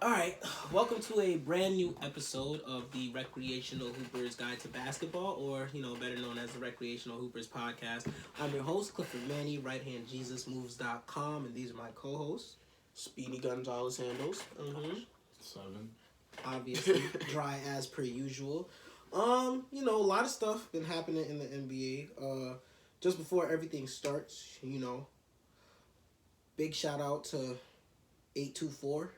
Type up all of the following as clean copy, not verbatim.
Alright, welcome to a brand new episode of the Recreational Hoopers Guide to Basketball, or, better known as the Recreational Hoopers Podcast. I'm your host, Clifford Manny, righthandjesusmoves.com, and these are my co-hosts. Speedy Gonzalez handles. 7. Obviously, dry as per usual. A lot of stuff been happening in the NBA. Just before everything starts, big shout out to 824.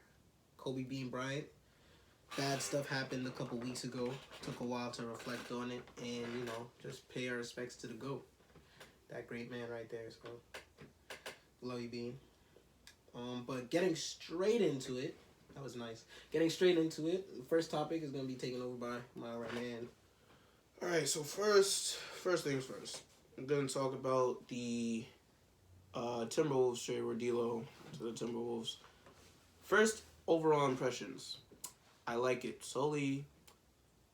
Kobe Bean Bryant. Bad stuff happened a couple weeks ago. Took a while to reflect on it and, just pay our respects to the GOAT. That great man right there. So, love you, Bean. But getting straight into it, that was nice. Getting straight into it, the first topic is going to be taken over by my right man. All right, so first things first. I'm going to talk about the Timberwolves trade where D'Lo to the Timberwolves. First, overall impressions. I like it solely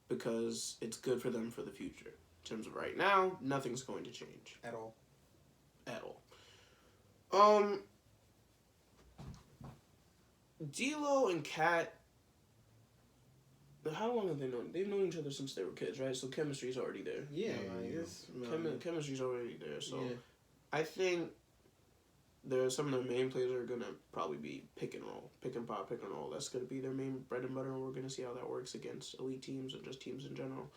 because it's good for them for the future. In terms of right now, nothing's going to change. At all. D'Lo and Kat, how long have they known? They've known each other since they were kids, right? So chemistry's already there. Yeah, Chemistry's already there. So yeah. I think some of the main players are gonna probably be pick and roll, pick and pop, pick and roll. That's gonna be their main bread and butter, and we're gonna see how that works against elite teams and just teams in general.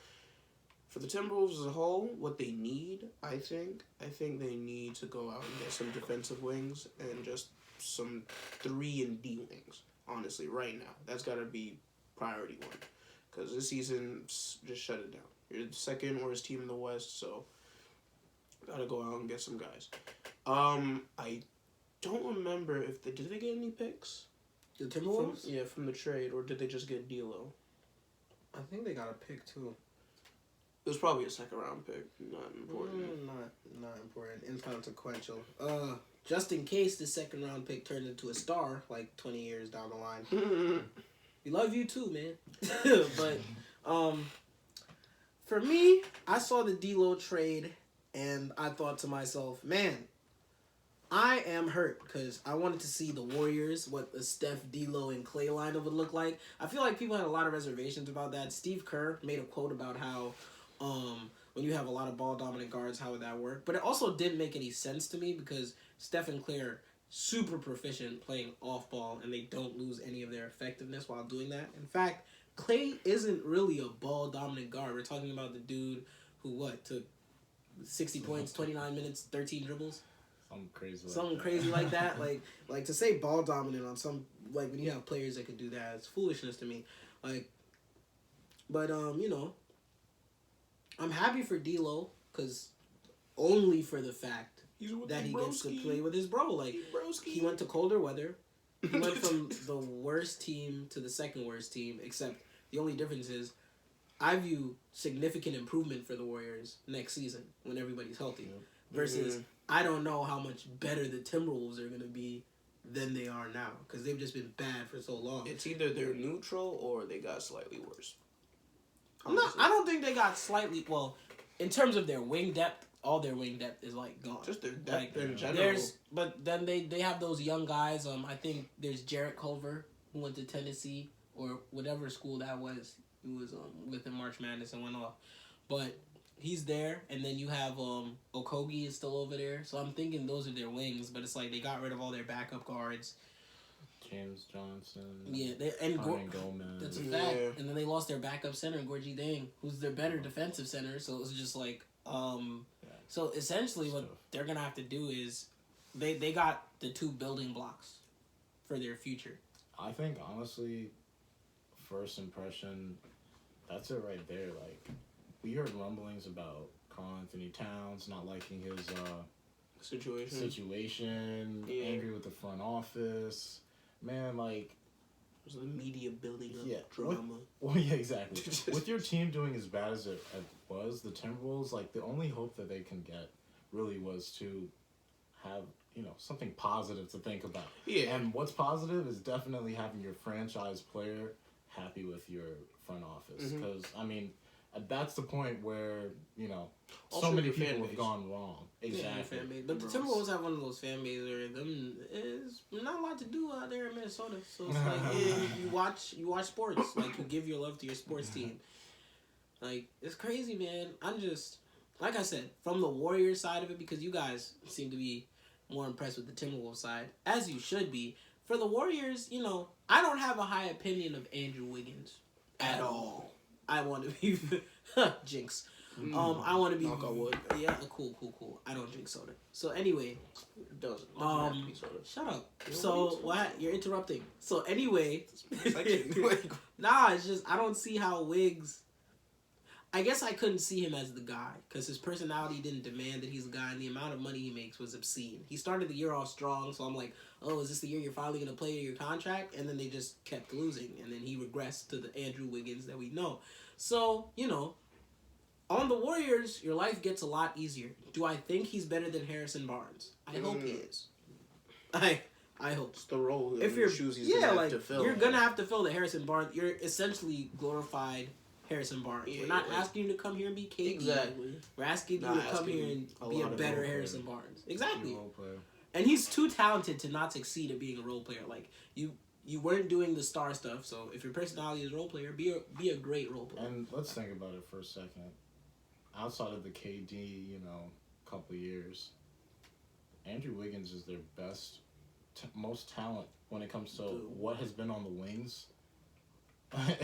For the Timberwolves as a whole, what they need, I think they need to go out and get some defensive wings and just some 3 and D wings. Honestly, right now, that's gotta be priority one, because this season just shut it down. You're the second worst team in the West, so gotta go out and get some guys. I don't remember if did they get any picks? The Timberwolves? From the trade, or did they just get D'Lo? I think they got a pick too. It was probably a second round pick. Not important. Not important. Inconsequential. Just in case the second round pick turned into a star like 20 years down the line. We love you too, man. But for me, I saw the D'Lo trade and I thought to myself, man, I am hurt because I wanted to see the Warriors, what the Steph, D'Lo, and Clay lineup would look like. I feel like people had a lot of reservations about that. Steve Kerr made a quote about how when you have a lot of ball-dominant guards, how would that work? But it also didn't make any sense to me because Steph and Clay are super proficient playing off-ball, and they don't lose any of their effectiveness while doing that. In fact, Clay isn't really a ball-dominant guard. We're talking about the dude who, took 60 points, 29 minutes, 13 dribbles? Something crazy like that. Like to say ball dominant on some, like when you have players that could do that, it's foolishness to me. But I'm happy for D'Lo because only for the fact that he gets to play with his bro. He went to colder weather. He went from the worst team to the second worst team, except the only difference is I view significant improvement for the Warriors next season when everybody's healthy. Versus I don't know how much better the Timberwolves are going to be than they are now because they've just been bad for so long. It's either they're neutral or they got slightly worse. I don't think they got slightly... Well, in terms of their wing depth, all their wing depth is, gone. Just their depth in general. But then they have those young guys. I think there's Jarrett Culver, who went to Tennessee, or whatever school that was. He was with in March Madness and went off. But he's there, and then you have Okogie is still over there. So I'm thinking those are their wings, but it's like they got rid of all their backup guards. James Johnson. Yeah, Gomez. That's a fact. Yeah. And then they lost their backup center, Gorgie Dang, who's their better defensive center. So it was just So essentially what they're going to have to do is they got the 2 building blocks for their future. I think, honestly, first impression, that's it right there. We heard rumblings about Karl Anthony Towns not liking his situation, angry with the front office. Man, it was the media building up drama. Exactly. With your team doing as bad as it was, the Timberwolves, the only hope that they can get really was to have, something positive to think about. Yeah. And what's positive is definitely having your franchise player happy with your front office. Because, that's the point where, you know, Also so many your fan people have base. gone wrong. Exactly. Fan base. But the Timberwolves have one of those fan bases where them is not a lot to do out there in Minnesota. So it's like you watch sports, like you give your love to your sports team. Like it's crazy, man. I'm just like I said, from the Warriors side of it, because you guys seem to be more impressed with the Timberwolves side, as you should be. For the Warriors, you know, I don't have a high opinion of Andrew Wiggins at all. I want to be jinx. I want to be knock on wood. Yeah, cool. I don't drink soda. So anyway, It doesn't have to be soda. shut up. So what? You're interrupting. So anyway, Like, nah, it's just I don't see how Wiggs. I guess I couldn't see him as the guy because his personality didn't demand that he's a guy, and the amount of money he makes was obscene. He started the year off strong, so I'm like, oh, is this the year you're finally going to play your contract? And then they just kept losing, and then he regressed to the Andrew Wiggins that we know. So, you know, on the Warriors, your life gets a lot easier. Do I think he's better than Harrison Barnes? I hope he is. I hope. it's the role. If you're shoes he's gonna have to fill. you're gonna have to fill the Harrison Barnes. You're essentially glorified Harrison Barnes. Yeah, We're not like- asking you to come here and be KD. Exactly. We're asking you to come here and be a lot of better role Harrison Barnes. Exactly. Role player. And he's too talented to not succeed at being a role player. Like you weren't doing the star stuff. So if your personality is role player, be a great role player. And let's think about it for a second. Outside of the KD, you know, couple of years, Andrew Wiggins is their best, most talent when it comes to what has been on the wings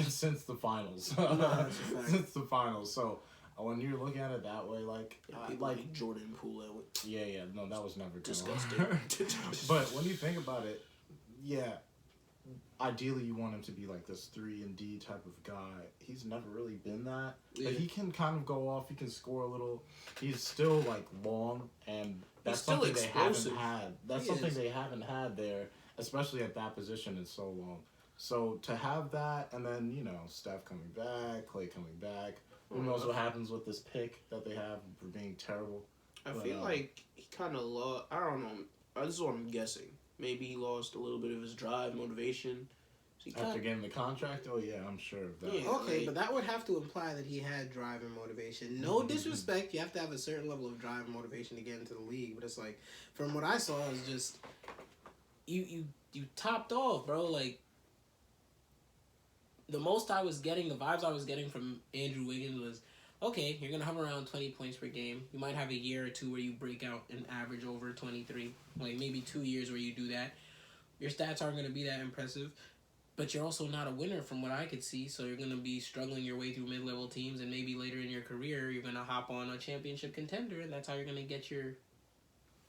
since the finals. No, that's a fact. Since the finals. So when you look at it that way, like, People like Jordan Poole. yeah, no, that was never Disgusting. But when you think about it, yeah, ideally you want him to be like this 3-and-D type of guy. He's never really been that. Yeah. But he can kind of go off. He can score a little. He's still like long, and that's He's still something they explosive. haven't had. That's He something is. they haven't had there, especially at that position in so long. So to have that, and then, you know, Steph coming back, Clay coming back. Who knows what happens with this pick that they have for being terrible. I But, feel like he kind of lost. I don't know. This is what I'm guessing. Maybe he lost a little bit of his drive, motivation. So he After getting the contract, oh yeah, I'm sure of that. Yeah. Okay, like- but that would have to imply that he had drive and motivation. No disrespect, you have to have a certain level of drive and motivation to get into the league. But it's like, from what I saw, it was just you topped off, bro. Like the most I was getting, the vibes I was getting from Andrew Wiggins was, okay, you're gonna have around 20 points per game. You might have a year or two where you break out and average over 23, like maybe 2 years where you do that. Your stats aren't gonna be that impressive. But you're also not a winner from what I could see, so you're going to be struggling your way through mid-level teams, and maybe later in your career, you're going to hop on a championship contender, and that's how you're going to get your,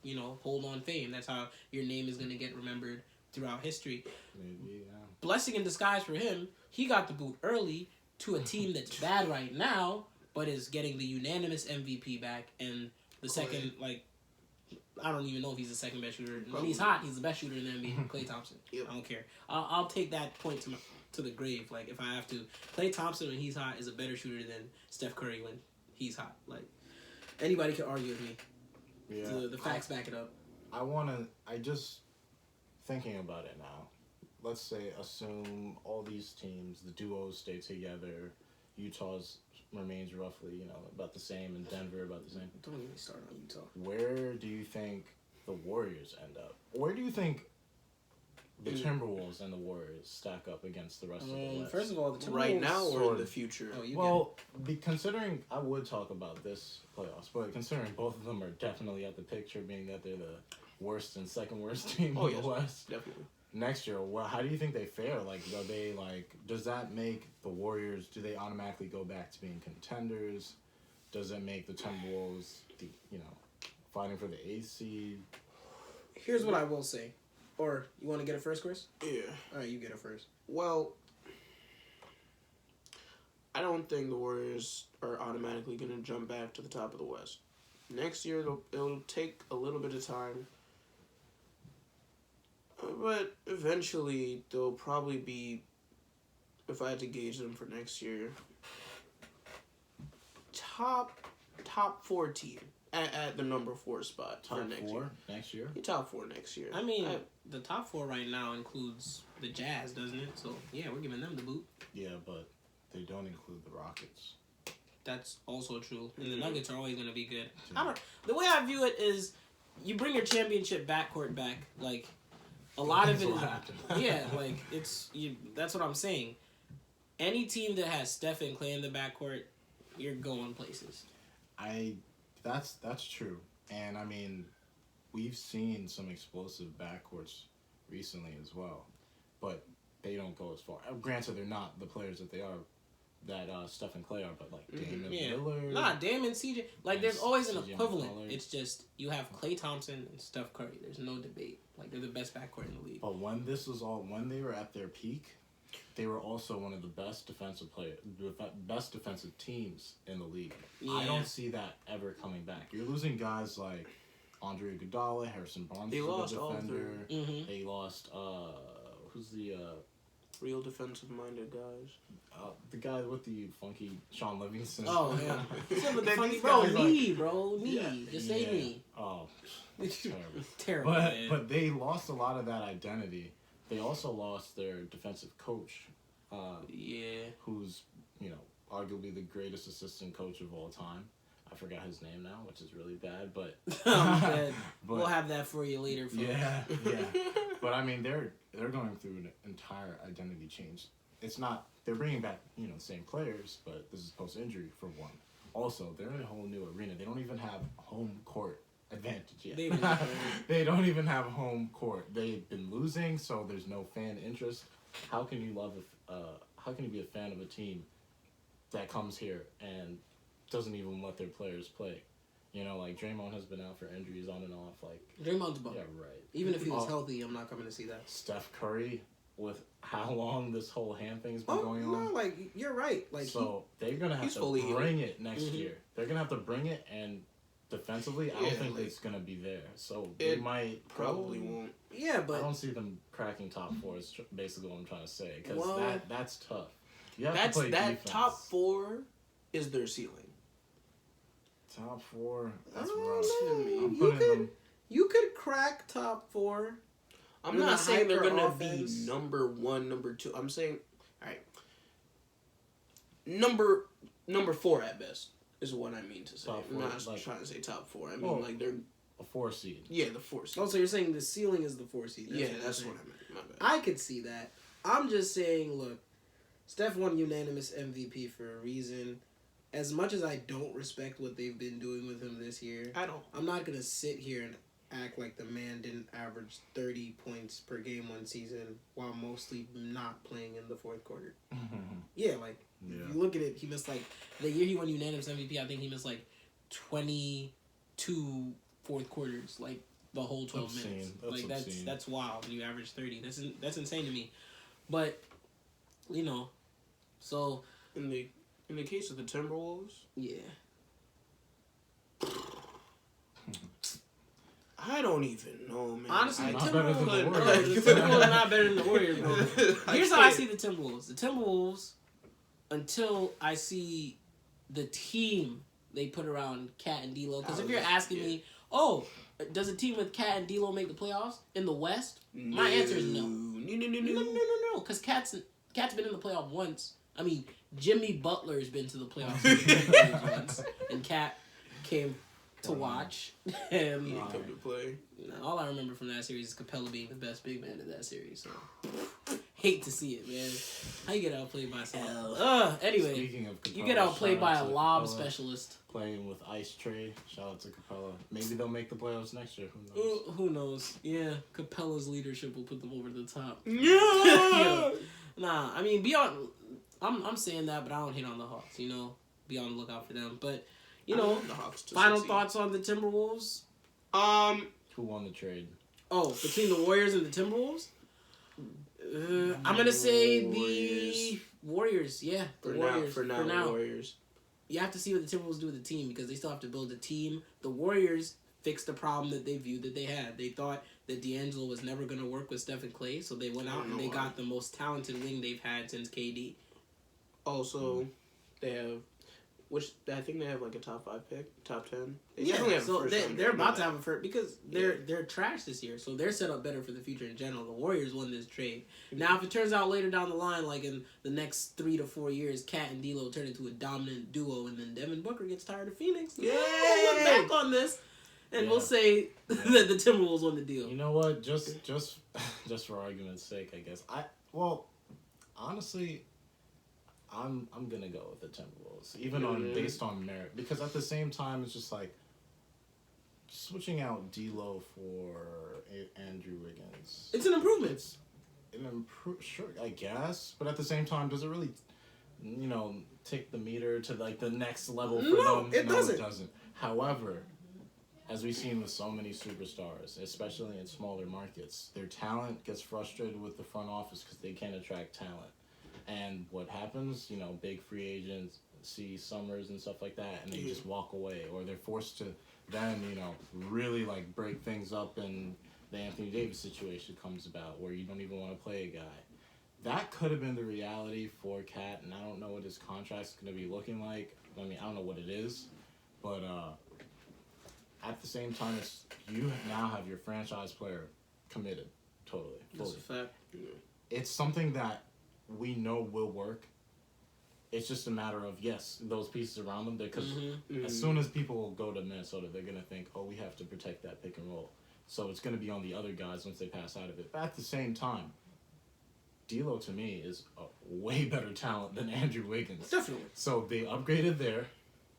you know, hold on fame. That's how your name is going to get remembered throughout history. Maybe, yeah. Blessing in disguise for him, he got the boot early to a team that's bad right now, but is getting the unanimous MVP back, and the second, like, I don't even know if he's the second best shooter. When he's hot, he's the best shooter in the NBA. Klay Thompson. Yep. I don't care. I'll take that point to the grave. Like, if I have to. Klay Thompson, when he's hot, is a better shooter than Steph Curry when he's hot. Like, anybody can argue with me. Yeah. The facts back it up. I just, thinking about it now, let's say, assume all these teams, the duos stay together, Utah's remains roughly, you know, about the same, and Denver about the same. Don't even start on Utah. Where do you think the Warriors end up? Where do you think the Timberwolves and the Warriors stack up against the rest of the West? First of all, the Timberwolves... right now or Sort in the of. future. Oh, you Well, considering, I would talk about this playoffs, but considering both of them are definitely at the picture, being that they're the worst and second worst team Oh, in yes. the West. Definitely. Next year, well, how do you think they fare? Like, are they does that make the Warriors? Do they automatically go back to being contenders? Does it make the Timberwolves, fighting for the eighth seed? Here's what I will say. Or, you want to get it first, Chris? Yeah. Alright, you get it first. Well, I don't think the Warriors are automatically going to jump back to the top of the West. Next year, it'll take a little bit of time. But eventually, they'll probably be, if I had to gauge them for next year, top 4 team at the number 4 spot for Top next 4 year. next year? Yeah, top 4 next year. I mean, the top 4 right now includes the Jazz, doesn't it? So, yeah, we're giving them the boot. Yeah, but they don't include the Rockets. That's also true. And the Nuggets are always going to be good. The way I view it is, you bring your championship backcourt back. Like, a lot of it is... Yeah, like, that's what I'm saying. Any team that has Steph and Clay in the backcourt, you're going places. That's true. And, I mean, we've seen some explosive backcourts recently as well. But they don't go as far. Granted, they're not the players that they are, that Steph and Clay are, but like Dame and Lillard. Nah, Dame and CJ. Like, there's always an CJ equivalent. It's just, you have Klay Thompson and Steph Curry. There's no debate. Like, they're the best backcourt in the league. But when they were at their peak, they were also one of the best defensive teams in the league. Yeah. I don't see that ever coming back. You're losing guys like Andre Iguodala, Harrison Barnes, they lost defender. They lost who's the real defensive-minded guys? The guy with the funky Sean Livingston. Oh, yeah. Some funny, bro. Knee. Just say knee. Oh, terrible. But they lost a lot of that identity. They also lost their defensive coach. Who's, arguably the greatest assistant coach of all time. I forgot his name now, which is really bad, but... but we'll have that for you later, folks. Yeah. But, I mean, they're going through an entire identity change. It's not... They're bringing back, the same players, but this is post-injury, for one. Also, they're in a whole new arena. They don't even have home court advantage yet. They don't even have home court. They've been losing, so there's no fan interest. How can you be a fan of a team that comes here and doesn't even let their players play? Like Draymond has been out for injuries on and off. Like Draymond's bum. Yeah, right. Even if he was healthy, I'm not coming to see that. Steph Curry, with how long this whole hand thing's been going on. No, like you're right. Like so they're gonna have to bring it next year. They're gonna have to bring it, and defensively, I don't think it's gonna be there. So they might probably won't. Yeah, but I don't see them cracking top 4. Is basically what I'm trying to say, because that's tough. You have to play defense. Top 4 is their ceiling. Top 4. That's rough. You could crack top 4. I'm not saying they're gonna be number 1, number 2. I'm saying, all right, number 4 at best is what I mean to say. I'm not trying to say top 4. I mean like they're a 4 seed. Yeah, the 4 seed. Oh, so you're saying the ceiling is the 4 seed? That's what I meant. My bad. I could see that. I'm just saying, look, Steph won unanimous MVP for a reason. As much as I don't respect what they've been doing with him this year, I'm not gonna sit here and act like the man didn't average 30 points per game one season while mostly not playing in the fourth quarter. Yeah, like, if you look at it, he missed, like, the year he won unanimous MVP, I think he missed, like, 22 fourth quarters, like, the whole 12 minutes. That's wild. You average 30. That's insane to me. But, so... In the case of the Timberwolves... Yeah. I don't even know, man. Honestly, the Timberwolves are not better than the Warriors, bro. Here's how I see the Timberwolves. The Timberwolves, until I see the team they put around Cat and D'Lo. Because if you're asking me, does a team with Cat and D'Lo make the playoffs in the West? My answer is no. No. Because Cat's been in the playoff once. I mean, Jimmy Butler's been to the playoffs once, and Cat came to watch. And he didn't come to play. All I remember from that series is Capella being the best big man in that series. So hate to see it, man. How you get outplayed by someone? Anyway, speaking of Capella, you get outplayed by a lob specialist. Playing with Ice Tray. Shout out to Capella. Maybe they'll make the playoffs next year. Who knows? Who knows? Yeah, Capella's leadership will put them over the top. Yeah. Nah, I mean, I'm saying that, but I don't hate on the Hawks. Be on the lookout for them. But final thoughts on the Timberwolves. Who won the trade? Oh, between the Warriors and the Timberwolves. I'm gonna say the Warriors. Yeah, the Warriors. For now, the Warriors. You have to see what the Timberwolves do with the team because they still have to build a team. The Warriors fixed the problem that they viewed that they had. They thought that D'Angelo was never gonna work with Steph and Clay, so they went out and they got the most talented wing they've had since KD. Also, they have which I think they have like a top 5 pick, top 10. They Yeah, definitely have a so first round they're pick, about but- to have a first because they're trash this year, so they're set up better for the future in general. The Warriors won this trade. Now, if it turns out later down the line, like in the next 3 to 4 years, Cat and D'Lo turn into a dominant duo, and then Devin Booker gets tired of Phoenix, we'll look back on this, and we'll say that the Timberwolves won the deal. You know what? Just for argument's sake, I guess. Honestly, I'm gonna go with the Timberwolves, even based on merit, because at the same time, it's just like switching out D'Lo for Andrew Wiggins. It's an improvement. Sure, I guess, but at the same time, does it really, take the meter to like the next level for them? It doesn't. It doesn't. However, as we've seen with so many superstars, especially in smaller markets, their talent gets frustrated with the front office because they can't attract talent. And what happens, big free agents see summers and stuff like that, and they just walk away, or they're forced to then, really like break things up, and the Anthony Davis situation comes about where you don't even want to play a guy. That could have been the reality for Cat, and I don't know what his contract's going to be looking like. I mean, I don't know what it is, but at the same time, you now have your franchise player committed, totally, fully. That's a fact. It's something that we know will work. It's just a matter of, yes, those pieces around them, because as soon as people go to Minnesota, they're going to think, oh, we have to protect that pick and roll. So it's going to be on the other guys once they pass out of it. But at the same time, D'Lo, to me, is a way better talent than Andrew Wiggins. Definitely. So they upgraded there.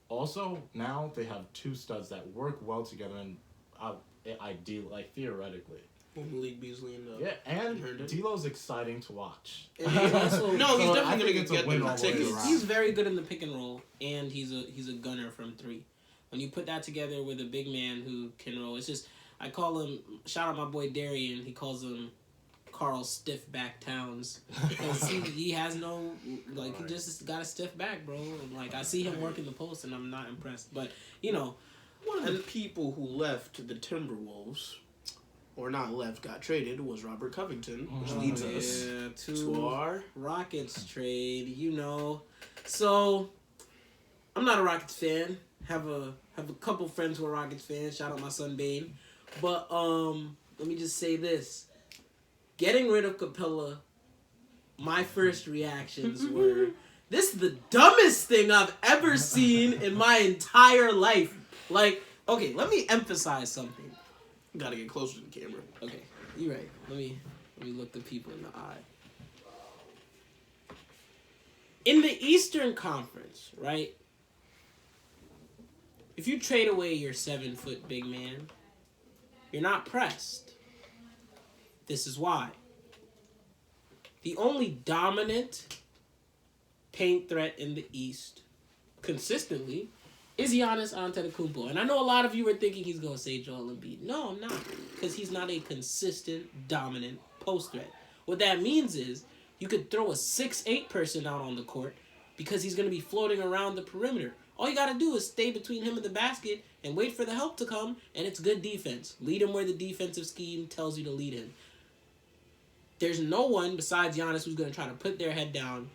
Also, now they have 2 studs that work well together, and theoretically. Malik Beasley and and D'Lo's exciting to watch. And he's also No, he's So definitely I think gonna it's a get win them all the way tickets. around. He's very good in the pick and roll, and he's a gunner from 3. When you put that together with a big man who can roll, it's just, I call him, shout out my boy Darian, he calls him Carl Stiffback Towns, because he has no, like, he just got a stiff back, bro. Like, I see him working the post, and I'm not impressed. But, One of the people who left the Timberwolves, or not left, got traded, was Robert Covington, which leads us to our Rockets trade, So, I'm not a Rockets fan. Have a couple friends who are Rockets fans. Shout out my son Bane. But let me just say this. Getting rid of Capella, my first reactions were, this is the dumbest thing I've ever seen in my entire life. Like, okay, let me emphasize something. Gotta get closer to the camera. Okay, you're right. Let me look the people in the eye. In the Eastern Conference, right? If you trade away your 7-foot big man, you're not pressed. This is why. The only dominant paint threat in the East, consistently, is Giannis Antetokounmpo. And I know a lot of you were thinking he's going to say Joel Embiid. No, I'm not. Because he's not a consistent, dominant post threat. What that means is you could throw a 6'8" person out on the court because he's going to be floating around the perimeter. All you got to do is stay between him and the basket and wait for the help to come, and it's good defense. Lead him where the defensive scheme tells you to lead him. There's no one besides Giannis who's going to try to put their head down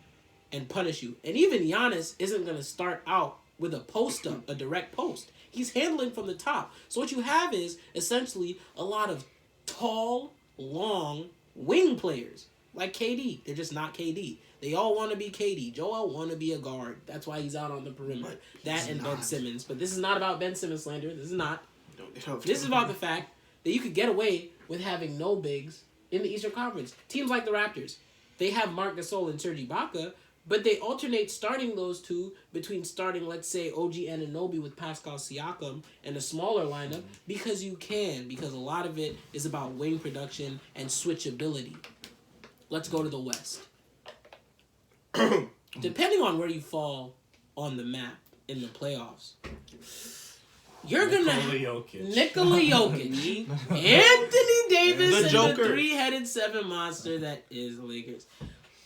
and punish you. And even Giannis isn't going to start out with a post-up, a direct post. He's handling from the top. So what you have is, essentially, a lot of tall, long wing players. Like KD. They're just not KD. They all want to be KD. Joel want to be a guard. That's why he's out on the perimeter. That and Ben Simmons. But this is not about Ben Simmons slander. This is not. This is about the fact that you could get away with having no bigs in the Eastern Conference. Teams like the Raptors, they have Marc Gasol and Serge Ibaka, but they alternate starting those two between starting, let's say, OG Anunoby with Pascal Siakam and a smaller lineup because you can, because a lot of it is about wing production and switchability. Let's go to the West. Depending on where you fall on the map in the playoffs, you're going to have Nikola Jokic, Anthony Davis, The Joker. and the three-headed seven monster that is the Lakers.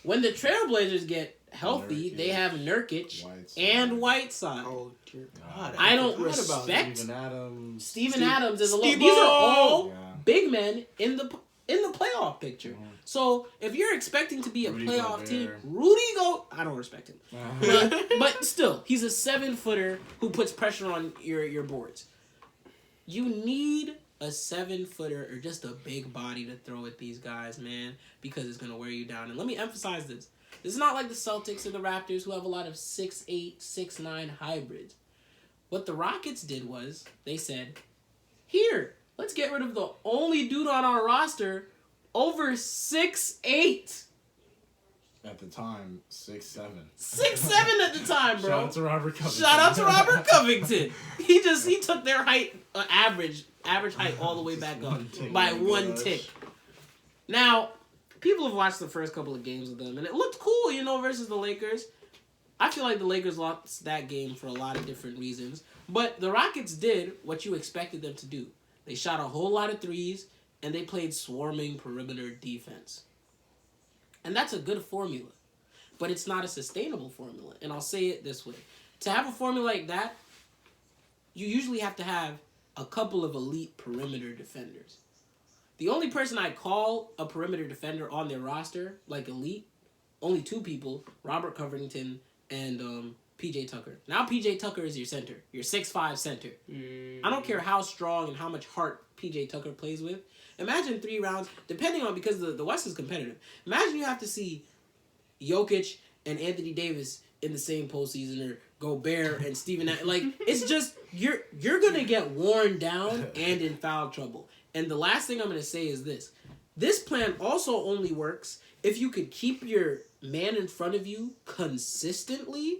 When the Trailblazers get healthy, they have Nurkic and Whiteside. Oh, dear God. I don't forgot about respect Steven Adams. Steven Adams is a low. Steve-O! These are all big men in the in the playoff picture. So if you're expecting to be a Rudy playoff Gobert. team, I don't respect him. But still, he's a 7-footer who puts pressure on your boards. You need a 7-footer or just a big body to throw at these guys, man, because it's going to wear you down. And let me emphasize this. This is not like the Celtics or the Raptors who have a lot of 6'8", 6'9" hybrids. What the Rockets did was they said, here, let's get rid of the only dude on our roster over 6'8". At the time, 6'7". 6'7" at the time, bro. Shout out to Robert Covington. Shout out to Robert Covington. He took their height, average height all the way back up by one tick. Now, people have watched the first couple of games with them, and it looked cool, versus the Lakers. I feel like the Lakers lost that game for a lot of different reasons, but the Rockets did what you expected them to do. They shot a whole lot of threes, and they played swarming perimeter defense. And that's a good formula, but it's not a sustainable formula. And I'll say it this way. To have a formula like that, you usually have to have a couple of elite perimeter defenders. The only person I call a perimeter defender on their roster, like elite, only 2 people, Robert Covington and P.J. Tucker. Now P.J. Tucker is your center, your 6'5" center. I don't care how strong and how much heart P.J. Tucker plays with. Imagine 3 rounds, depending on, because the West is competitive. Imagine you have to see Jokic and Anthony Davis in the same postseason, or Gobert and Steven. Like, it's just, you're going to get worn down and in foul trouble. And the last thing I'm going to say is this. This plan also only works if you could keep your man in front of you consistently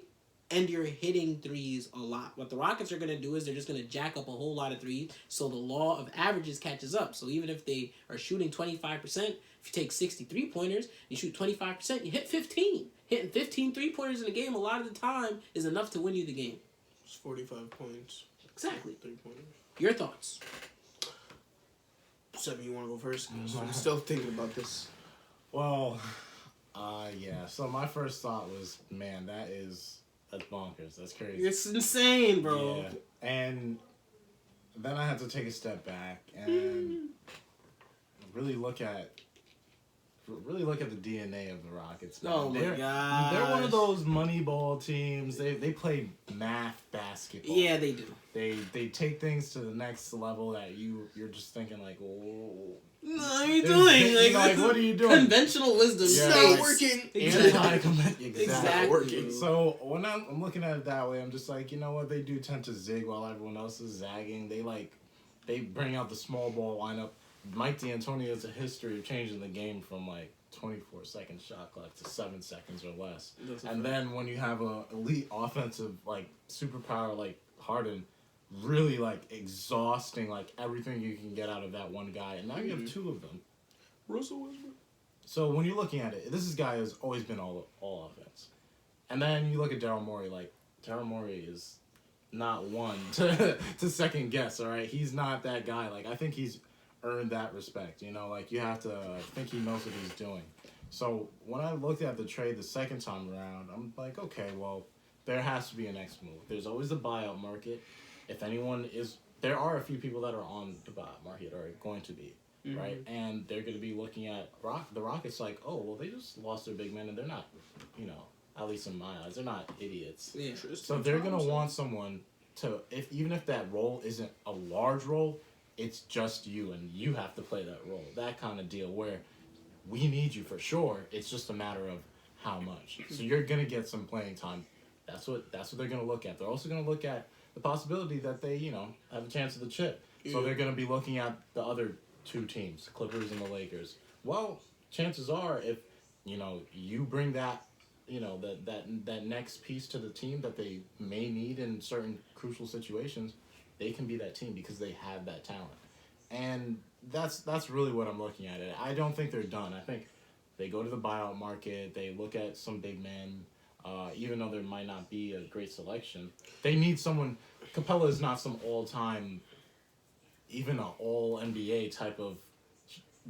and you're hitting threes a lot. What the Rockets are going to do is they're just going to jack up a whole lot of threes so the law of averages catches up. So even if they are shooting 25%, if you take 63 pointers, you shoot 25%, you hit 15. Hitting 15 3-pointers in a game a lot of the time is enough to win you the game. It's 45 points. Exactly. 3-pointers. Your thoughts? Seven, you want to go first? 'Cause I'm still thinking about this. Well, yeah. So my first thought was, man, that's bonkers. That's crazy. It's insane, bro. Yeah. And then I had to take a step back and really look at the DNA of the Rockets. Man. Oh my god. They're one of those money ball teams. They play math basketball. Yeah, they do. They take things to the next level that you're just thinking like, oh, what are you doing? Like, what are you doing? Conventional wisdom. It's Yeah. not working. Exactly. Working. So when I'm looking at it that way, I'm just like, you know what? They do tend to zig while everyone else is zagging. They bring out the small ball lineup. Mike D'Antoni has a history of changing the game from like 24-second shot clock to 7 seconds or less. And then when you have a elite offensive like superpower like Harden, really like exhausting like everything you can get out of that one guy, and now you have 2 of them. Russell Westbrook. So when you're looking at it, this guy has always been all offense. And then you look at Daryl Morey, like Daryl Morey is not one to second guess, all right? He's not that guy. Like, I think he's earned that respect, like you have to think he knows what he's doing. So when I looked at the trade the second time around, I'm like, okay, well, there has to be a next move. There's always the buyout market. If anyone is, there are a few people that are on the buyout market or going to be, right? And they're going to be looking at the Rockets like, oh, well, they just lost their big man and they're not, at least in my eyes, they're not idiots. Yeah. So they're going to want someone to, even if that role isn't a large role, it's just you and you have to play that role. That kind of deal where we need you for sure. It's just a matter of how much. So you're going to get some playing time. That's what they're going to look at. They're also going to look at the possibility that they, have a chance of the chip. So they're going to be looking at the other 2 teams, the Clippers and the Lakers. Well, chances are if, you bring that, that next piece to the team that they may need in certain crucial situations, they can be that team because they have that talent. And that's really what I'm looking at it. I don't think they're done. I think they go to the buyout market, they look at some big men, even though there might not be a great selection. They need someone. Capella is not some all-time, even an all-NBA type of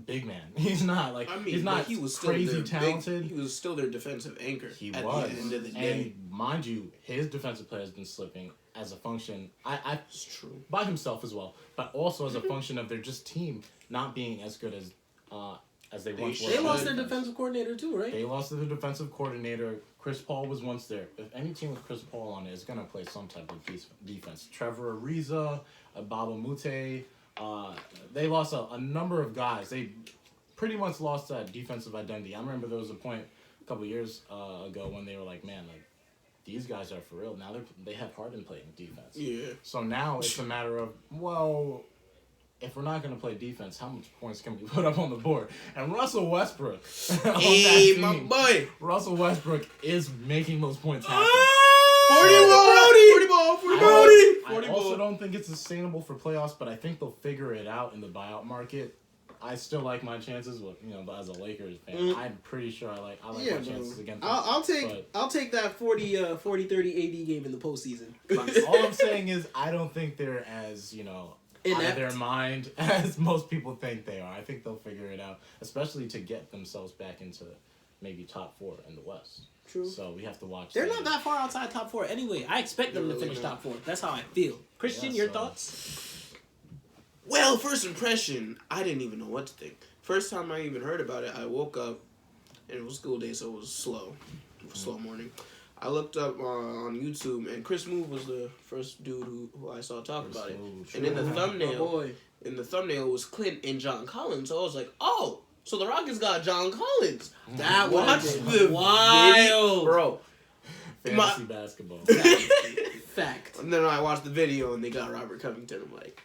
big man. He's not like he's not he was still crazy talented. He was still their defensive anchor. He at was. the end of the day. And mind you, his defensive play has been slipping as a function. It's true. By himself as well, but also as a function of their just team not being as good as as they once were. They lost their defensive coordinator too, right? They lost their defensive coordinator. Chris Paul was once there. If any team with Chris Paul on it is going to play some type of defense. Trevor Ariza, Baba Mute, they lost a number of guys. They pretty much lost that defensive identity. I remember there was a point a couple of years ago when they were like, man, like, these guys are for real. Now they have Harden playing defense. Yeah. So now it's a matter of, well, if we're not going to play defense, how much points can we put up on the board? And Russell Westbrook, hey, my boy, Russell Westbrook is making those points happen. 40 ball. I also don't think it's sustainable for playoffs, but I think they'll figure it out in the buyout market. I still like my chances, but as a Lakers fan, I'm pretty sure I like my chances against them. I'll take that 40-30 AD game in the postseason. All I'm saying is I don't think they're as out of their mind as most people think they are. I think they'll figure it out, especially to get themselves back into maybe top 4 in the West. True. So we have to watch. They're not that far outside top 4 anyway. I expect them to finish top 4. That's how I feel. Christian, your thoughts? Well, first impression, I didn't even know what to think. First time I even heard about it, I woke up, and it was school day, so it was slow. Slow morning. I looked up on YouTube, and Chris Move was the first dude who I saw talk about it. And in the thumbnail, was Clint and John Collins. So I was like, oh, so the Rockets got John Collins. That was wild, bro. Fantasy basketball. Fact. And then I watched the video, and they got Robert Covington. I'm like,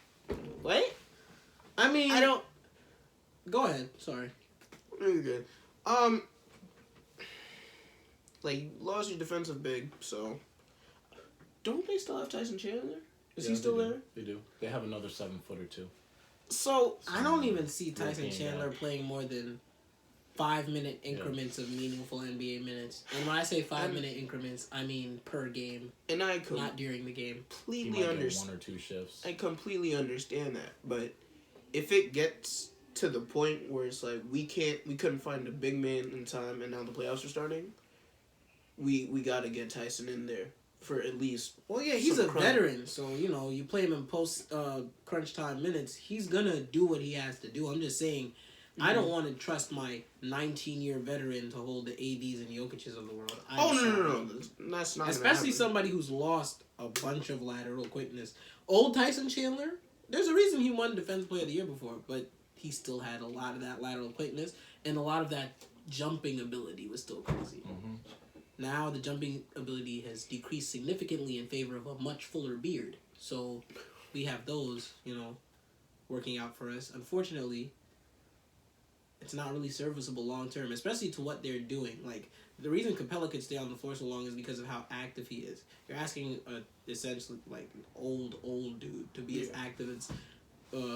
what? I mean, I don't. Go ahead. Sorry. Really good. Like, you lost your defensive big, so... Don't they still have Tyson Chandler? Is he still there? They do. They have another 7-footer, too. So... I don't even see Tyson Chandler playing more than 5-minute increments of meaningful NBA minutes. And when I say 5-minute increments, I mean per game. And not during the game. Completely understand. 1 or 2 shifts. I completely understand that. But if it gets to the point where it's like, we couldn't find a big man in time, and now the playoffs are starting... We got to get Tyson in there for at least. Well, yeah, he's a veteran, so you play him in post crunch time minutes. He's gonna do what he has to do. I'm just saying, I don't want to trust my 19-year veteran to hold the ADs and Jokic's of the world. No, that's not. Especially somebody who's lost a bunch of lateral quickness. Old Tyson Chandler, there's a reason he won Defensive Player of the Year before, but he still had a lot of that lateral quickness and a lot of that jumping ability was still crazy. Mm-hmm. Now the jumping ability has decreased significantly in favor of a much fuller beard. So we have those, working out for us. Unfortunately, it's not really serviceable long term, especially to what they're doing. Like, the reason Capella could stay on the floor so long is because of how active he is. You're asking essentially like an old dude to be as active as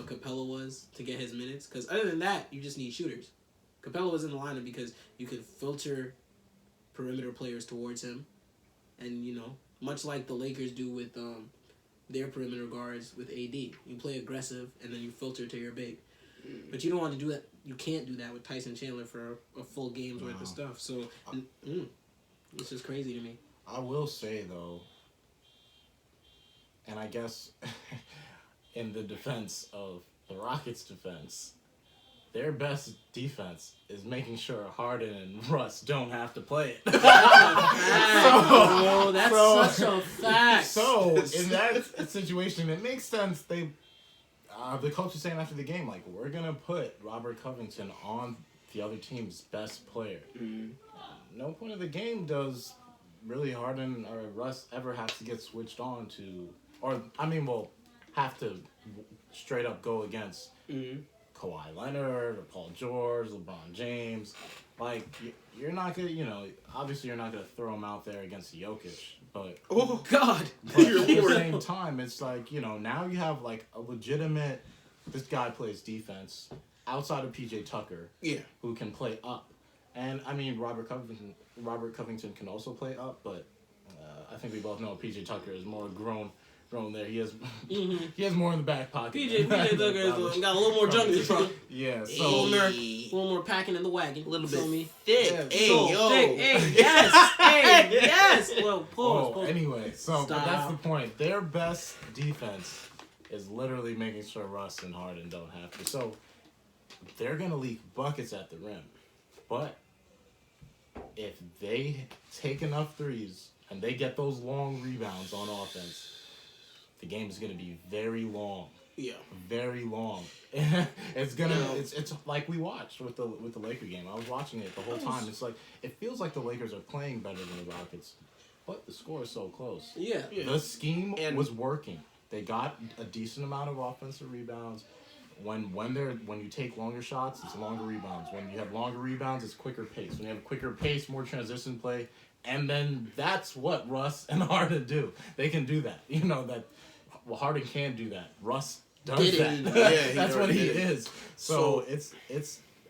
Capella was to get his minutes. Because other than that, you just need shooters. Capella was in the lineup because you could filter perimeter players towards him, and much like the Lakers do with their perimeter guards with AD, you play aggressive and then you filter to your big. But you don't want to do that. You can't do that with Tyson Chandler for a full game's worth of stuff. So it's just crazy to me. I will say though, and I guess in the defense of the Rockets' defense, their best defense is making sure Harden and Russ don't have to play it. That's such a fact. So in that situation, it makes sense. The coach was saying after the game, like, we're gonna put Robert Covington on the other team's best player. Mm-hmm. No point of the game does really Harden or Russ ever have to get switched on to, have to straight up go against. Mm-hmm. Kawhi Leonard or Paul George, LeBron James. Like, you're not going to, obviously you're not going to throw him out there against Jokic, but... Oh, God! But at the same time, it's like, now you have, like, a legitimate... This guy plays defense outside of PJ Tucker, who can play up. And, Robert Covington can also play up, but I think we both know PJ Tucker is more grown there. He has he has more in the back pocket. PJ Tucker got a little more junk in the trunk. Yeah, so a little more packing in the wagon. A little bit thick. Yeah, thick. Hey, yes. Well, pause. Anyway, but that's the point. Their best defense is literally making sure Russ and Harden don't have to. So they're gonna leak buckets at the rim, but if they take enough threes and they get those long rebounds on offense, the game is gonna be very long. Yeah. Very long. It's like we watched with the Laker game. I was watching it the whole time. It's like it feels like the Lakers are playing better than the Rockets, but the score is so close. Yeah. The scheme was working. They got a decent amount of offensive rebounds. When you take longer shots, it's longer rebounds. When you have longer rebounds, it's quicker pace. When you have quicker pace, more transition play, and then that's what Russ and Harden do. They can do that. You know that. Well, Harden can do that. Russ does that. Yeah, that's what he is. So it's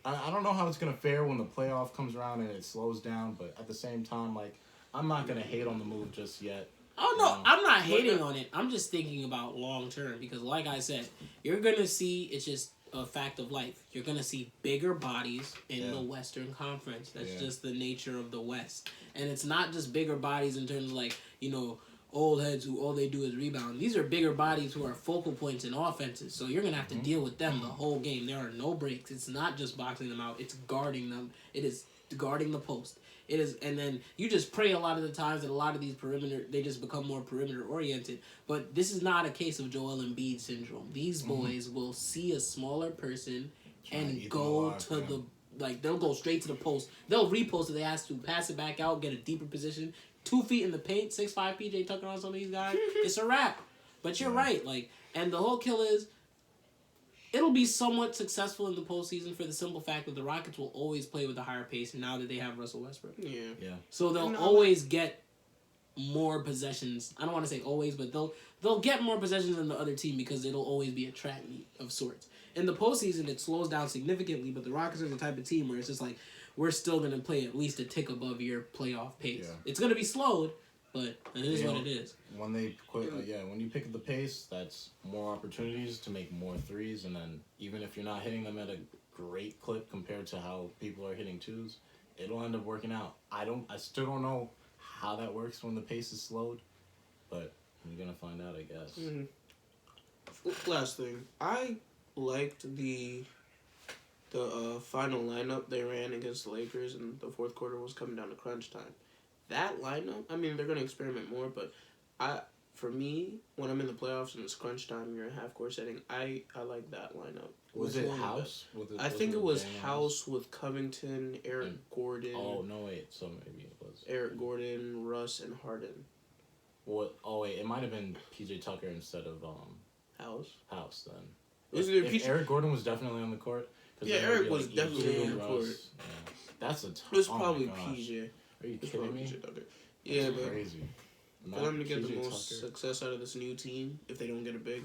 I don't know how it's gonna fare when the playoff comes around and it slows down, but at the same time, like I'm not gonna hate on the move just yet. Oh no, I'm not hating on it. I'm just thinking about long term because, like I said, you're gonna see. It's just a fact of life. You're gonna see bigger bodies in the Western Conference. That's just the nature of the West, and it's not just bigger bodies in terms of like old heads who all they do is rebound. These are bigger bodies who are focal points in offenses. So you're gonna have to deal with them the whole game. There are no breaks. It's not just boxing them out. It's guarding them. It is guarding the post. It is, and then you just pray a lot of the times that a lot of these they just become more perimeter oriented. But this is not a case of Joel Embiid syndrome. These boys will see a smaller person and go to they'll go straight to the post. They'll repost if they ask to, pass it back out, get a deeper position. 2 feet in the paint, 6'5" PJ Tucker on some of these guys. It's a wrap. But you're right, and the whole kill is, it'll be somewhat successful in the postseason for the simple fact that the Rockets will always play with a higher pace now that they have Russell Westbrook. Yeah. So they'll always get more possessions. I don't want to say always, but they'll get more possessions than the other team because it'll always be a track meet of sorts. In the postseason, it slows down significantly, but the Rockets are the type of team where it's just like, we're still going to play at least a tick above your playoff pace. Yeah. It's going to be slowed, but it is what it is. When they quit, when you pick up the pace, that's more opportunities to make more threes, and then even if you're not hitting them at a great clip compared to how people are hitting twos, it'll end up working out. I still don't know how that works when the pace is slowed, but you're going to find out, I guess. Mm-hmm. Last thing. I liked the final lineup they ran against the Lakers, and the fourth quarter was coming down to crunch time. That lineup, I mean, they're going to experiment more, but for me, when I'm in the playoffs and it's crunch time, you're in half-court setting, I like that lineup. Was it House? I think it was House with Covington, Eric Gordon. Oh, no, wait, so maybe it was. Eric Gordon, Russ, and Harden. What? Oh, wait, it might have been PJ Tucker instead of House, then. If Eric Gordon was definitely on the court. Yeah, Eric was definitely on the court. Yeah. That's a tough. It was probably PJ. Are you kidding me? Yeah, but crazy. For them to get the most success out of this new team, if they don't get a big,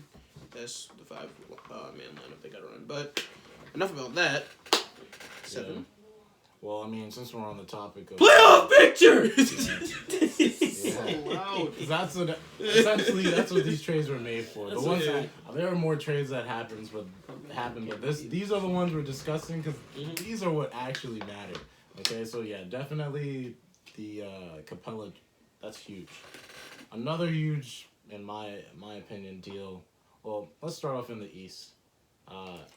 that's the 5-man lineup they got to run. But enough about that. 7. Yeah. Well, I mean, since we're on the topic of playoff picture, that's what these trades were made for. There are more trades that happen, but these are the ones we're discussing because these are what actually matter. Okay, so yeah, definitely the Capella, that's huge. Another huge, in my opinion, deal. Well, let's start off in the East.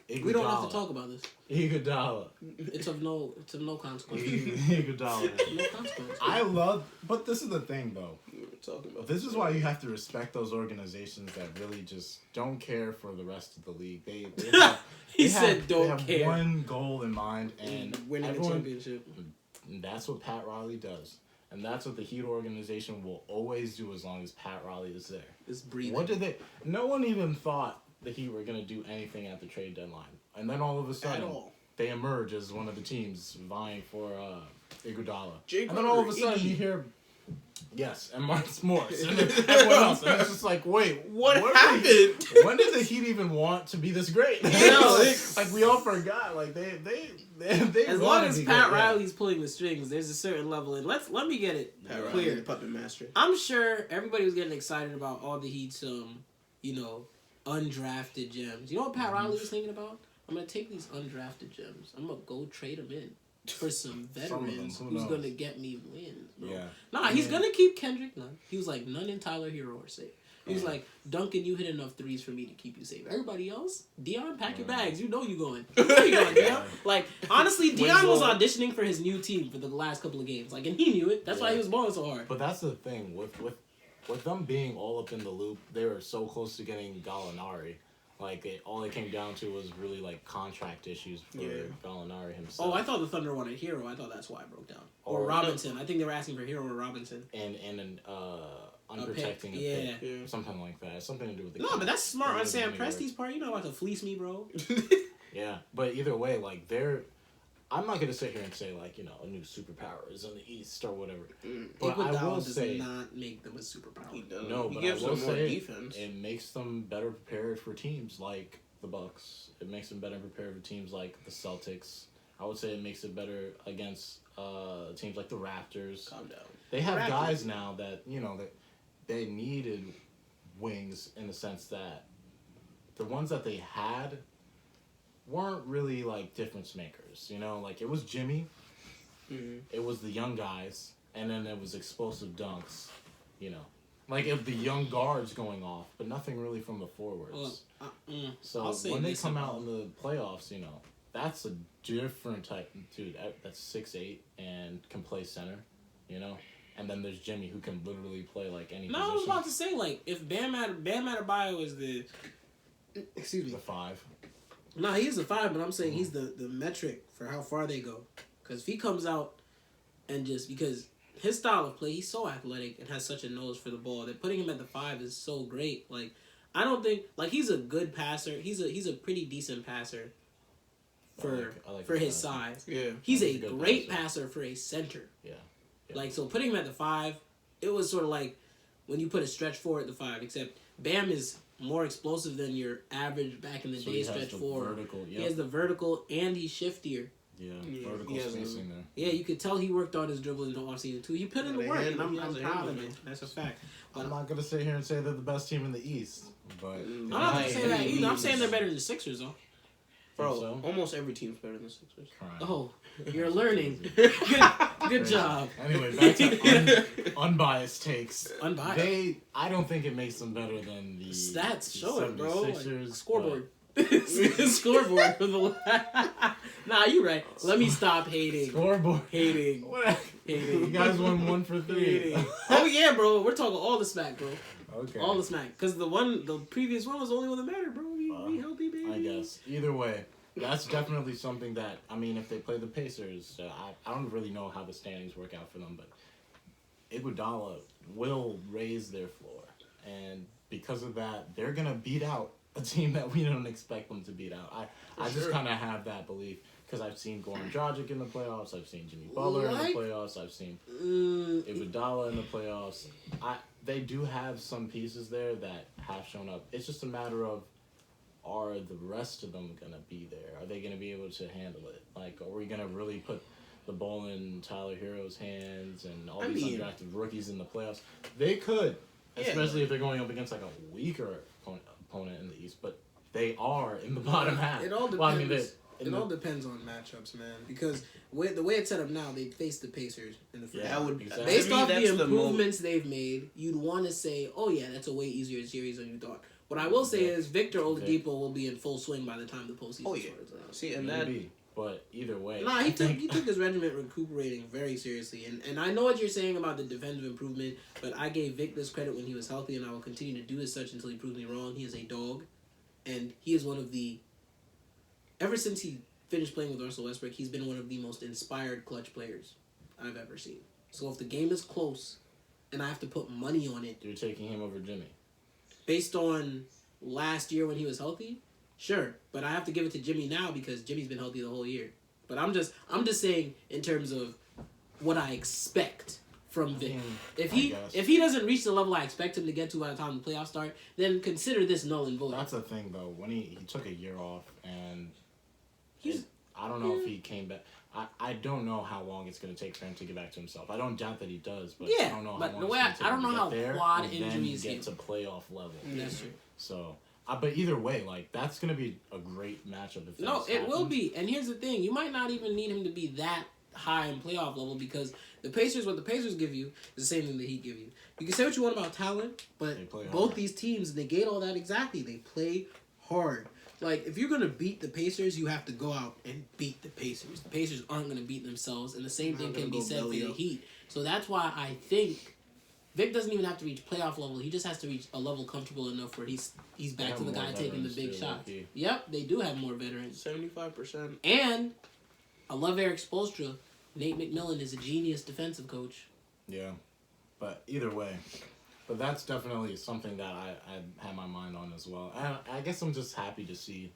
We don't have to talk about this. Iguodala. It's of no consequence. Iguodala. No consequence. I love, but this is the thing though. We were talking about this is why you have to respect those organizations that really just don't care for the rest of the league. They have one goal in mind and winning the championship. And that's what Pat Riley does. And that's what the Heat organization will always do as long as Pat Riley is there. It's breathing. No one even thought the Heat were going to do anything at the trade deadline. And then all of a sudden, they emerge as one of the teams vying for Iguodala. And then all of a sudden you hear, yes, and Marcus Morris, and everyone else. And it's just like, wait, what happened? When did the Heat even want to be this great? Like, we all forgot. Like, they as long as Pat Riley's pulling the strings, there's a certain level. And let me get it clear. Puppet master. I'm sure everybody was getting excited about all the Heat's, undrafted gems. You know what Pat Riley was thinking about? I'm going to take these undrafted gems. I'm going to go trade them in for some veterans who's going to get me wins, bro. Yeah. Nah, he's going to keep Kendrick Nunn. He was like, Nunn and Tyler Hero are safe. He's like, Duncan, you hit enough threes for me to keep you safe. Everybody else, Dion, pack your bags. You know you going. You know you going, Dion. Like, honestly, Dion was auditioning for his new team for the last couple of games. Like, and he knew it. That's why he was balling so hard. But that's the thing with them being all up in the loop. They were so close to getting Gallinari. Like, all it came down to was really, like, contract issues for Gallinari himself. Oh, I thought the Thunder wanted Hero. I thought that's why it broke down. Or Robinson. I think they were asking for Hero or Robinson. And unprotecting a pick. Something like that. Something to do with the No, but that's smart on Sam Presti's part. You know, about to fleece me, bro. Yeah, but either way, like, I'm not going to sit here and say, like, you know, a new superpower is in the East or whatever. But I will say... does not make them a superpower. No, but I will say defense. It makes them better prepared for teams like the Bucks. It makes them better prepared for teams like the Celtics. I would say it makes it better against teams like the Raptors. Calm down. They have guys now that, you know, that they needed wings in the sense that the ones that they had weren't really, like, difference makers, you know? Like, it was Jimmy, it was the young guys, and then it was explosive dunks, you know? Like, if the young guards going off, but nothing really from the forwards. So when they come out in the playoffs, you know, that's a different type dude. That's 6'8" and can play center, you know? And then there's Jimmy, who can literally play, like, any position. I was about to say, like, if Bam Adebayo is the... Excuse me. The 5. No, he's the 5, but I'm saying he's the metric for how far they go. Because if he comes out and just... Because his style of play, he's so athletic and has such a nose for the ball that putting him at the 5 is so great. Like, I don't think... Like, he's a good passer. He's a pretty decent passer for his size. Yeah. He's a great passer for a center. Yeah. Like, so putting him at the 5, it was sort of like when you put a stretch 4 at the 5, except Bam is more explosive than your average back in the day stretch 4. He has the vertical and he's shiftier. Yeah, vertical spacing there. Yeah, you could tell he worked on his dribble in the offseason too. He put in the work, and I'm proud of it. That's a fact. I'm not going to sit here and say they're the best team in the East, but... I'm not going to say that either. I'm saying they're better than the Sixers, though. Bro, almost every team's better than the Sixers. Oh, you're learning. Good job. Anyway, back to unbiased takes. Unbiased. I don't think it makes them better than the stats show it, bro. Like, scoreboard. Scoreboard for the... Nah, you're right. Let me stop hating. Scoreboard. Hating. You guys won 1 for 3. Oh, yeah, bro. We're talking all the smack, bro. Okay. All the smack. Because the previous one was the only one that mattered, bro. We healthy, baby. I guess. Either way, that's definitely something that, I mean, if they play the Pacers, I don't really know how the standings work out for them, but Iguodala will raise their floor. And because of that, they're going to beat out a team that we don't expect them to beat out. I just kind of have that belief because I've seen Goran Dragic in the playoffs. I've seen Jimmy Butler in the playoffs. I've seen Iguodala in the playoffs. They do have some pieces there that have shown up. It's just a matter of, are the rest of them going to be there? Are they going to be able to handle it? Like, are we going to really put the ball in Tyler Hero's hands and all these undrafted rookies in the playoffs? They could, especially if they're going up against, like, a weaker opponent in the East. But they are in the bottom half. It all depends. Well, I mean, it all depends on matchups, man. Because the way it's set up now, they face the Pacers in the first. Exactly. Based off the improvements they've made, you'd want to say, oh, yeah, that's a way easier series than you thought. What I will say is Victor Oladipo will be in full swing by the time the postseason starts. See, and maybe, but either way. Nah, he took his regiment recuperating very seriously. And I know what you're saying about the defensive improvement, but I gave Vic this credit when he was healthy, and I will continue to do as such until he proves me wrong. He is a dog, and he is one of the... Ever since he finished playing with Russell Westbrook, he's been one of the most inspired clutch players I've ever seen. So if the game is close, and I have to put money on it... You're taking him over Jimmy. Based on last year when he was healthy, sure. But I have to give it to Jimmy now because Jimmy's been healthy the whole year. But I'm just saying in terms of what I expect from Vic. If he doesn't reach the level I expect him to get to by the time the playoffs start, then consider this null and void. That's the thing though. When he took a year off and I don't know if he came back. I don't know how long it's going to take for him to get back to himself. I don't doubt that he does, but I don't know how long it's going to take him to get there quad and injuries then get to playoff level. That's true. So, but either way, like, that's going to be a great matchup. If it will be. And here's the thing. You might not even need him to be that high in playoff level because the Pacers, what the Pacers give you is the same thing the Heat give you. You can say what you want about talent, but both these teams negate all that exactly. They play hard. Like, if you're going to beat the Pacers, you have to go out and beat the Pacers. The Pacers aren't going to beat themselves, and the same thing can be said for the Heat. So that's why I think Vic doesn't even have to reach playoff level. He just has to reach a level comfortable enough where he's back to the guy taking the big shots. Yep, they do have more veterans. 75%. And I love Eric Spoelstra. Nate McMillan is a genius defensive coach. Yeah, but either way. But that's definitely something that I had my mind on as well. I guess I'm just happy to see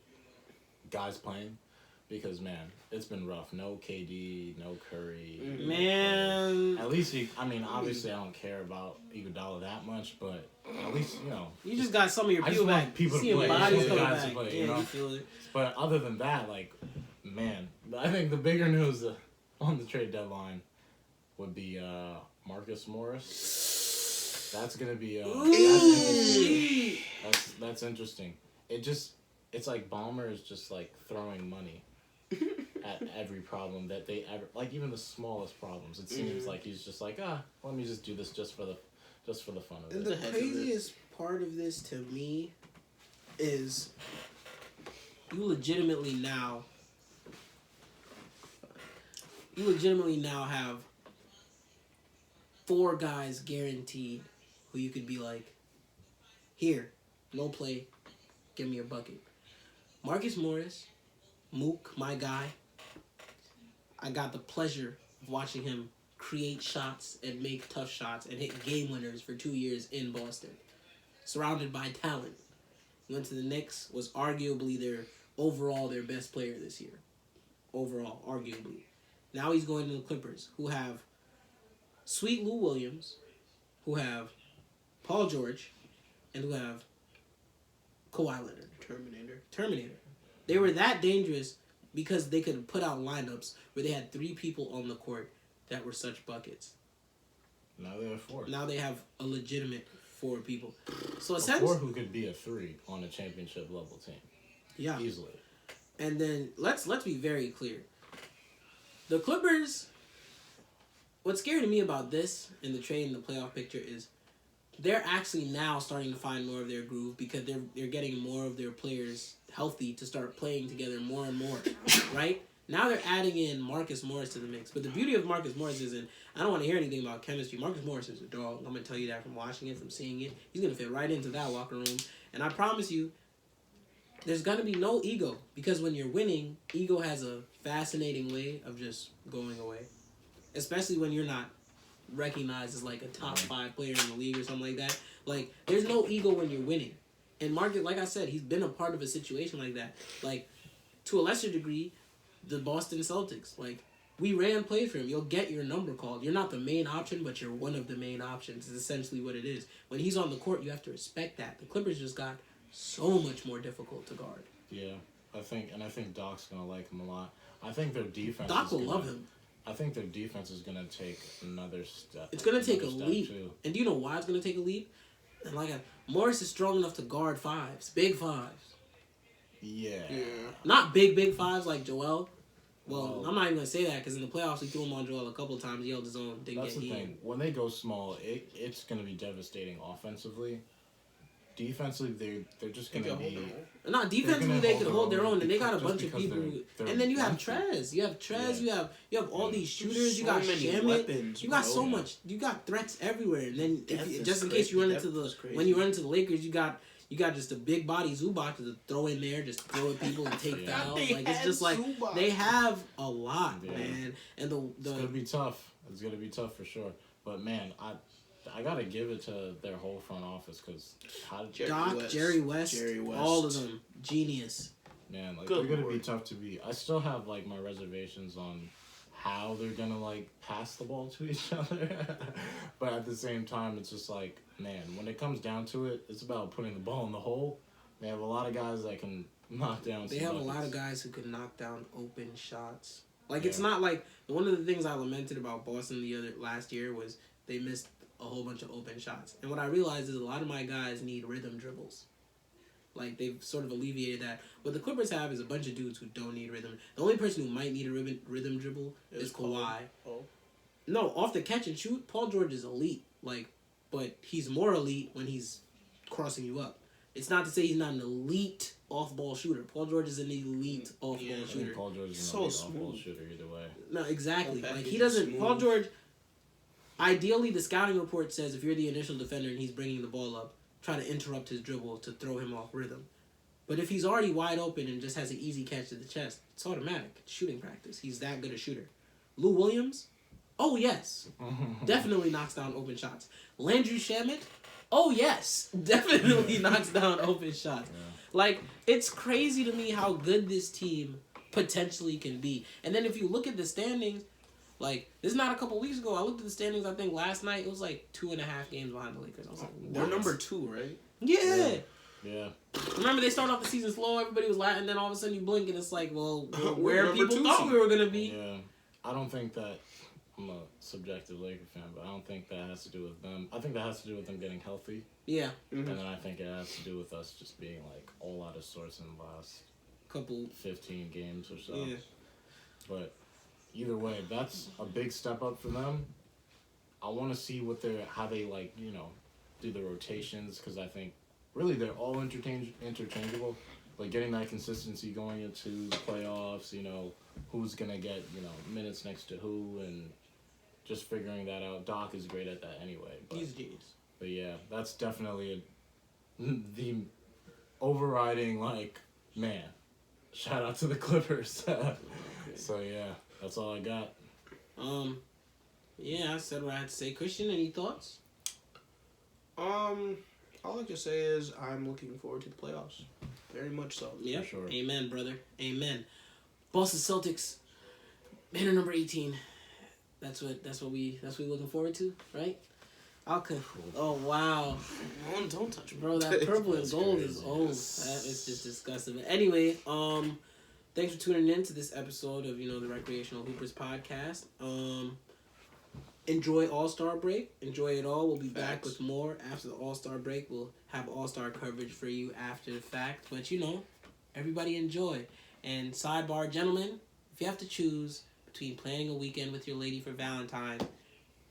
guys playing because, man, it's been rough. No KD, no Curry. Man. At least, obviously I don't care about Iguodala that much, but at least, You just got some of your people back. People to play. Bodies The coming guys back. to play, Yeah, you know? you feel it. But other than that, like, man, I think the bigger news on the trade deadline would be Marcus Morris. That's gonna be that's interesting. It's like Ballmer is just like throwing money at every problem that they ever, like, even the smallest problems. It seems like he's just like, let me just do this just for the fun of it. And the craziest part of this to me is you legitimately now have 4 guys guaranteed who you could be like, here, no play, give me a bucket. Marcus Morris, Mook, my guy, I got the pleasure of watching him create shots and make tough shots and hit game winners for 2 years in Boston. Surrounded by talent. He went to the Knicks, was arguably their best player this year. Overall, arguably. Now he's going to the Clippers, who have Sweet Lou Williams, who have Paul George, and who have Kawhi Leonard. Terminator. They were that dangerous because they could put out lineups where they had 3 people on the court that were such buckets. Now they have 4. Now they have a legitimate 4 people. So a 4 who could be a 3 on a championship level team. Yeah. Easily. And then let's be very clear. The Clippers, what's scary to me about this in the trade and the playoff picture is they're actually now starting to find more of their groove because they're getting more of their players healthy to start playing together more and more, right? Now they're adding in Marcus Morris to the mix. But the beauty of Marcus Morris is, I don't want to hear anything about chemistry. Marcus Morris is a dog. I'm going to tell you that from watching it, from seeing it. He's going to fit right into that locker room. And I promise you, there's going to be no ego. Because when you're winning, ego has a fascinating way of just going away. Especially when you're not recognized as like a top 5 player in the league or something like that. Like, there's no ego when you're winning. And Marcus, like I said, he's been a part of a situation like that. Like, to a lesser degree, the Boston Celtics. Like, we ran play for him. You'll get your number called. You're not the main option, but you're one of the main options is essentially what it is. When he's on the court, you have to respect that. The Clippers just got so much more difficult to guard. Yeah, I think Doc's going to like him a lot. I think their defense Doc will love him. I think their defense is going to take another step. It's going to take a leap. Too. And do you know why it's going to take a leap? And Morris is strong enough to guard 5s. Big 5s. Yeah. Not big 5s like Joel. Well, I'm not even going to say that because in the playoffs, we threw him on Joel a couple of times. He held his own. That's the thing. When they go small, it's going to be devastating offensively. Defensively, they're just going to be... Not defensively, they could hold their own, and they got a bunch of people. And then you have Trez. You have Trez. Yeah. You have all these shooters. You got Shamit. You got so much. You got threats everywhere. And then just in case you run into when you run into the Lakers, you got just a big body Zubac to throw in there, just throw at people and take fouls. Like, it's just like Zubac. They have a lot, man. And it's gonna be tough. It's gonna be tough for sure. But man, I gotta give it to their whole front office because Jerry West, all of them, genius. Man, like they're gonna be tough to beat. I still have like my reservations on how they're gonna like pass the ball to each other, but at the same time, it's just like, man, when it comes down to it, it's about putting the ball in the hole. They have a lot of guys that can knock down. They have a lot of guys who can knock down open shots. Like it's not like one of the things I lamented about Boston last year was they missed a whole bunch of open shots. And what I realized is a lot of my guys need rhythm dribbles. Like, they've sort of alleviated that. What the Clippers have is a bunch of dudes who don't need rhythm. The only person who might need a rhythm dribble is Kawhi. Oh. No, off the catch and shoot, Paul George is elite. Like, but he's more elite when he's crossing you up. It's not to say he's not an elite off-ball shooter. Paul George is an elite off-ball shooter. Paul George is So an elite smooth. off-ball shooter either way. No, exactly. Okay, Like, he's he doesn't... smooth. Paul George... Ideally, the scouting report says if you're the initial defender and he's bringing the ball up, try to interrupt his dribble to throw him off rhythm. But if he's already wide open and just has an easy catch to the chest, it's automatic. It's shooting practice. He's that good a shooter. Lou Williams? Oh, yes. Definitely knocks down open shots. Landry Shamet? Oh, yes. Definitely knocks down open shots. Yeah. Like, it's crazy to me how good this team potentially can be. And then if you look at the standings, like, this is not a couple weeks ago. I looked at the standings, I think, last night. It was like 2.5 games behind the Lakers. I was like, They're what? number 2, right? Yeah. Yeah. Remember, they started off the season slow. Everybody was laughing. And then all of a sudden you blink and it's like, well, We're where number people 2 thought seed. we were going to be. Yeah. I don't think that... I'm a subjective Laker fan, but I don't think that has to do with them. I think that has to do with them getting healthy. Yeah. Mm-hmm. And then I think it has to do with us just being, like, all out of sorts in the last Couple. 15 games or so. Yeah. But either way, that's a big step up for them. I want to see how they, like, you know, do the rotations, because I think really they're all interchangeable. Like, getting that consistency going into the playoffs, you know, who's going to get, you know, minutes next to who, and just figuring that out. Doc is great at that anyway. But, He's a genius. but yeah, that's definitely the overriding, like, man, shout out to the Clippers. So, yeah, that's all I got. Yeah, I said what I had to say. Christian, any thoughts? All I can say is I'm looking forward to the playoffs. Very much so. Yeah. sure. Amen, brother. Amen. Boston Celtics, banner number 18. That's what we looking forward to, right? Oh wow, Don't touch me. bro, that purple and That's gold is crazy. old. That is just disgusting. But anyway, thanks for tuning in to this episode of the Recreational Hoopers podcast. Enjoy All-Star break. Enjoy it all. We'll be back with more after the All-Star break. We'll have All-Star coverage for you after the fact. But everybody enjoy. And sidebar, gentlemen, if you have to choose between planning a weekend with your lady for Valentine's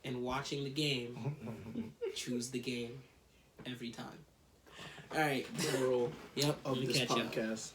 and watching the game, choose the game every time. All right. Moral Yep. of Let me this catch ya. podcast.